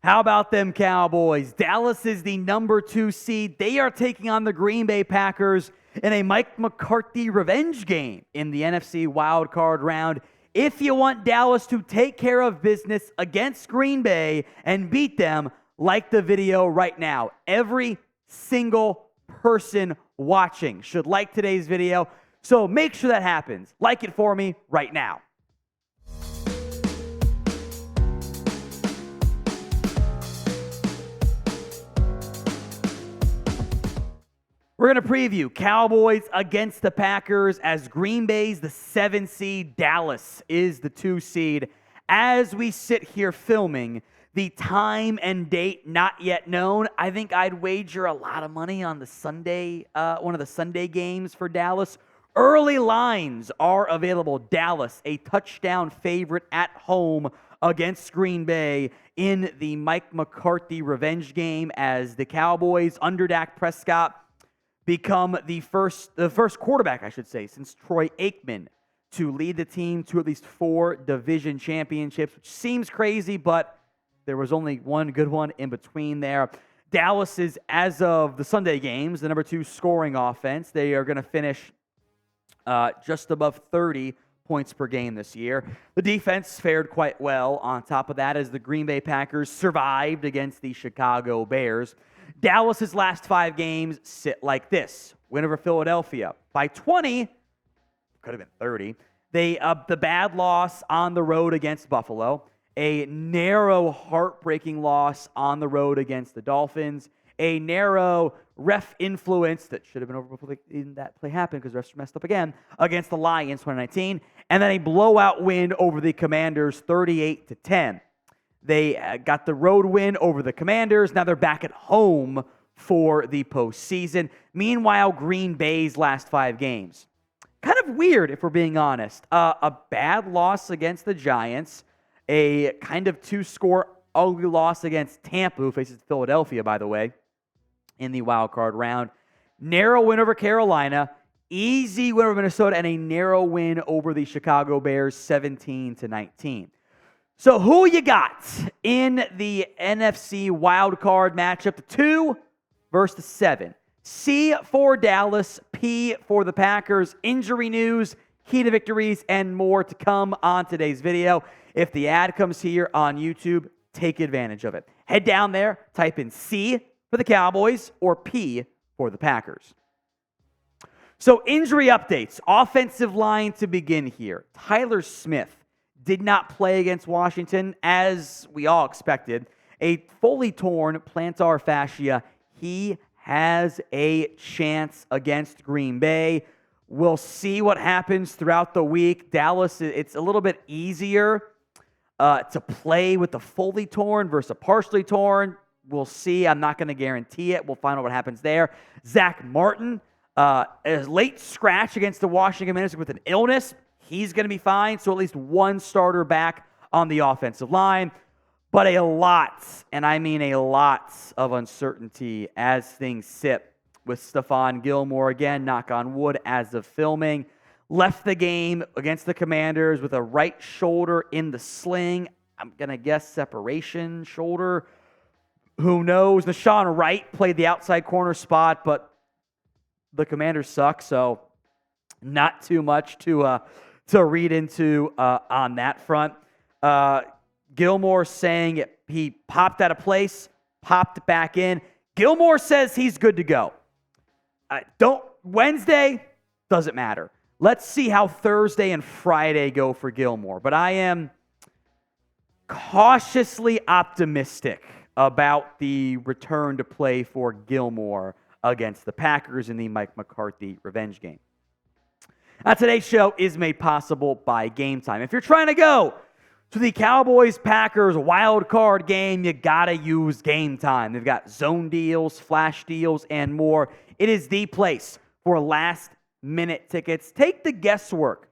How about them Cowboys? Dallas is the number 2 seed. They are taking on the Green Bay Packers in a Mike McCarthy revenge game in the NFC Wild Card round. If you want Dallas to take care of business against Green Bay and beat them, like the video right now. Every single person watching should like today's video, so make sure that happens. Like it for me right now. We're going to preview Cowboys against the Packers as Green Bay's the 7 seed, Dallas is the 2 seed. As we sit here filming, the time and date not yet known. I think I'd wager a lot of money on the Sunday, one of the Sunday games for Dallas. Early lines are available. Dallas, a touchdown favorite at home against Green Bay in the Mike McCarthy revenge game as the Cowboys under Dak Prescott become the first quarterback, I should say, since Troy Aikman to lead the team to at least 4 division championships, which seems crazy, but there was only one good one in between there. Dallas is, as of the Sunday games, the number 2 scoring offense. They are going to finish just above 30 points per game this year. The defense fared quite well on top of that as the Green Bay Packers survived against the Chicago Bears. Dallas's last 5 games sit like this. Win over Philadelphia by 20. Could have been 30. The bad loss on the road against Buffalo. A narrow, heartbreaking loss on the road against the Dolphins. A narrow ref influence that should have been over before that play happened because refs messed up again against the Lions 2019. And then a blowout win over the Commanders 38-10. They got the road win over the Commanders. Now they're back at home for the postseason. Meanwhile, Green Bay's last 5 games. Kind of weird, if we're being honest. A bad loss against the Giants. A kind of 2-score ugly loss against Tampa, who faces Philadelphia, by the way, in the wild card round. Narrow win over Carolina. Easy win over Minnesota. And a narrow win over the Chicago Bears, 17-19. So who you got in the NFC wild card matchup? The 2 versus the 7. C for Dallas, P for the Packers. Injury news, key to victories, and more to come on today's video. If the ad comes here on YouTube, take advantage of it. Head down there, type in C for the Cowboys or P for the Packers. So injury updates. Offensive line to begin here. Tyler Smith did not play against Washington, as we all expected. A fully torn plantar fascia. He has a chance against Green Bay. We'll see what happens throughout the week. Dallas, it's a little bit easier to play with the fully torn versus a partially torn. We'll see. I'm not going to guarantee it. We'll find out what happens there. Zack Martin, a late scratch against the Washington Commanders with an illness. He's going to be fine. So at least one starter back on the offensive line. But a lot, and I mean a lot of uncertainty as things sit with Stephon Gilmore. Again, knock on wood as of filming. Left the game against the Commanders with a right shoulder in the sling. I'm going to guess separation shoulder. Who knows? Nashawn Wright played the outside corner spot, but the Commanders suck, so not too much to read into on that front. Gilmore saying he popped out of place, popped back in. Gilmore says he's good to go. Wednesday, doesn't matter. Let's see how Thursday and Friday go for Gilmore. But I am cautiously optimistic about the return to play for Gilmore against the Packers in the Mike McCarthy revenge game. Now, today's show is made possible by Game Time. If you're trying to go to the Cowboys-Packers wild card game, you gotta use Game Time. They've got zone deals, flash deals, and more. It is the place for last-minute tickets. Take the guesswork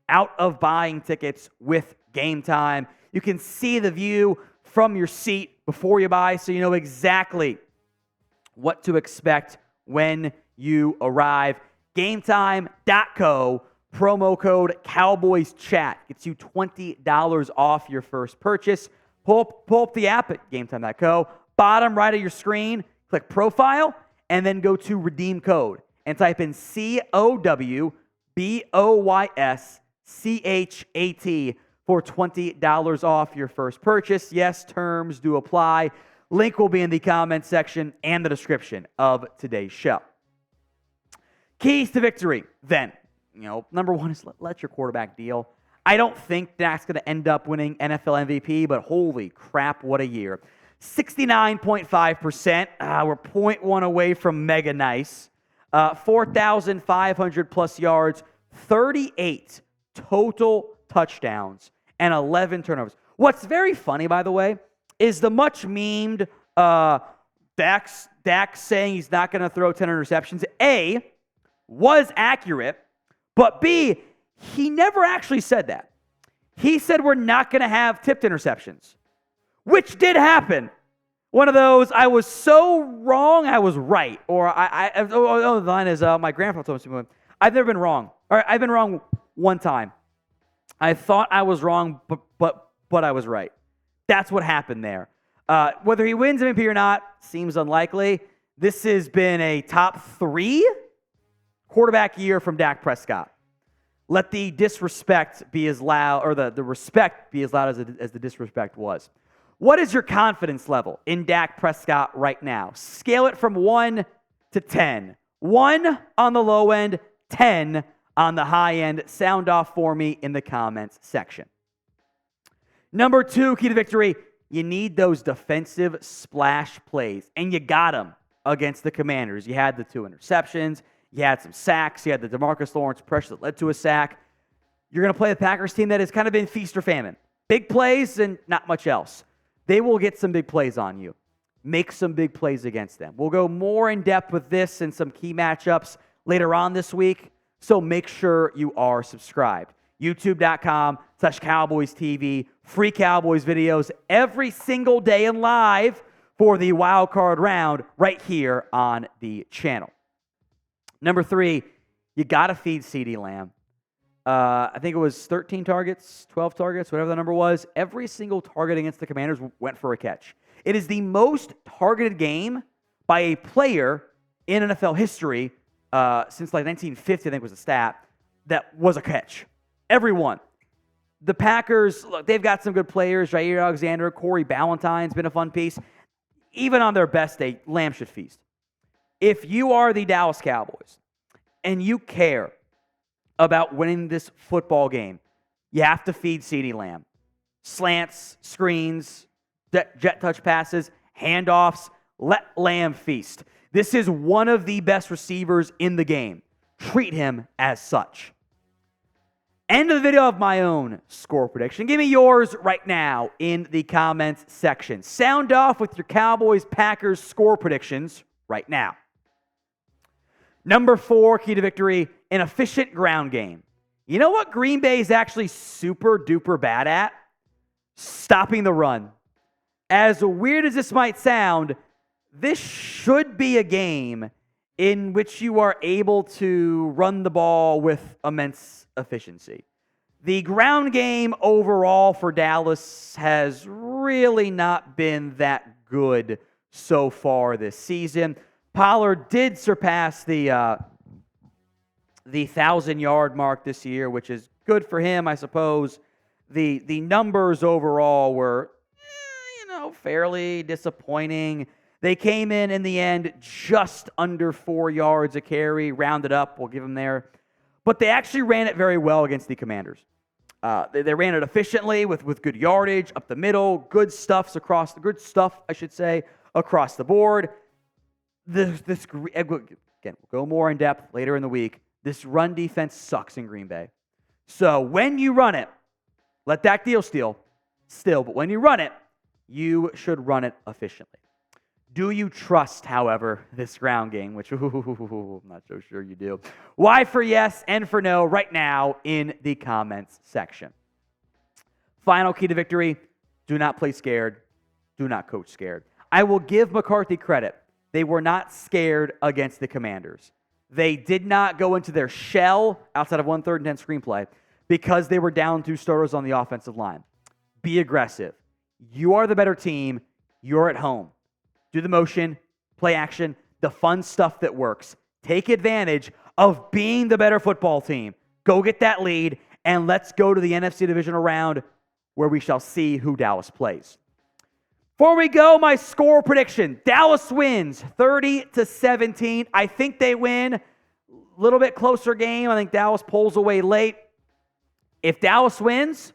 out of buying tickets with Game Time. You can see the view from your seat before you buy, so you know exactly what to expect when you arrive. GameTime.co, promo code CowboysChat gets you $20 off your first purchase, Pull up the app at GameTime.co. Bottom right of your screen, click Profile, and then go to Redeem Code and type in COWBOYSCHAT for $20 off your first purchase. Yes, terms do apply. Link will be in the comments section and the description of today's show. Keys to victory, then. Number one is let your quarterback deal. I don't think Dak's going to end up winning NFL MVP, but holy crap, what a year. 69.5%. We're 0.1 away from mega nice. 4,500 plus yards, 38 total touchdowns, and 11 turnovers. What's very funny, by the way, is the much memed Dak saying he's not going to throw 10 interceptions. A, was accurate, but B, he never actually said that. He said we're not going to have tipped interceptions, which did happen. One of those, I was so wrong, I was right. Or the line is, my grandpa told me, I've never been wrong. All right, I've been wrong one time. I thought I was wrong, but I was right. That's what happened there. Whether he wins MVP or not seems unlikely. This has been a top 3 quarterback year from Dak Prescott. Let the disrespect be as loud, or the respect be as loud as the disrespect was. What is your confidence level in Dak Prescott right now? Scale it from 1 to 10. 1 on the low end, 10 on the high end. Sound off for me in the comments section. Number 2, key to victory, you need those defensive splash plays, and you got them against the Commanders. You had the 2 interceptions. You had some sacks. You had the DeMarcus Lawrence pressure that led to a sack. You're going to play the Packers team that has kind of been feast or famine. Big plays and not much else. They will get some big plays on you. Make some big plays against them. We'll go more in depth with this and some key matchups later on this week, so make sure you are subscribed. YouTube.com/Cowboys TV. Free Cowboys videos every single day and live for the wild card round right here on the channel. Number 3, you got to feed CeeDee Lamb. I think it was 13 targets, 12 targets, whatever the number was. Every single target against the Commanders went for a catch. It is the most targeted game by a player in NFL history since like 1950, I think was the stat, that was a catch. Every one. The Packers, look, they've got some good players. Jair Alexander, Corey Ballantyne's been a fun piece. Even on their best day, Lamb should feast. If you are the Dallas Cowboys and you care about winning this football game, you have to feed CeeDee Lamb. Slants, screens, jet touch passes, handoffs, let Lamb feast. This is one of the best receivers in the game. Treat him as such. End of the video of my own score prediction. Give me yours right now in the comments section. Sound off with your Cowboys-Packers score predictions right now. Number 4, key to victory, an efficient ground game. You know what Green Bay is actually super duper bad at? Stopping the run. As weird as this might sound, this should be a game in which you are able to run the ball with immense efficiency. The ground game overall for Dallas has really not been that good so far this season. Pollard did surpass the 1,000-yard mark this year, which is good for him, I suppose. The numbers overall were, fairly disappointing. They came in the end just under 4 yards a carry, rounded up. We'll give them there. But they actually ran it very well against the Commanders. They ran it efficiently with good yardage up the middle, good stuff across the board. Again, we'll go more in depth later in the week. This run defense sucks in Green Bay. So when you run it, let Dak deal still, but when you run it, you should run it efficiently. Do you trust, however, this ground game, which I'm not so sure you do? Y for yes and for no right now in the comments section. Final key to victory, do not play scared. Do not coach scared. I will give McCarthy credit. They were not scared against the Commanders. They did not go into their shell outside of 1 3rd and 10 screenplay because they were down 2 starters on the offensive line. Be aggressive. You are the better team. You're at home. Do the motion, play action, the fun stuff that works. Take advantage of being the better football team. Go get that lead, and let's go to the NFC divisional round where we shall see who Dallas plays. Before we go, my score prediction. Dallas wins 30-17. I think they win. A little bit closer game. I think Dallas pulls away late. If Dallas wins,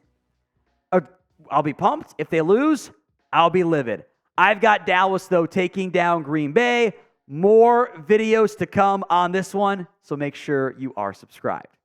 I'll be pumped. If they lose, I'll be livid. I've got Dallas, though, taking down Green Bay. More videos to come on this one, so make sure you are subscribed.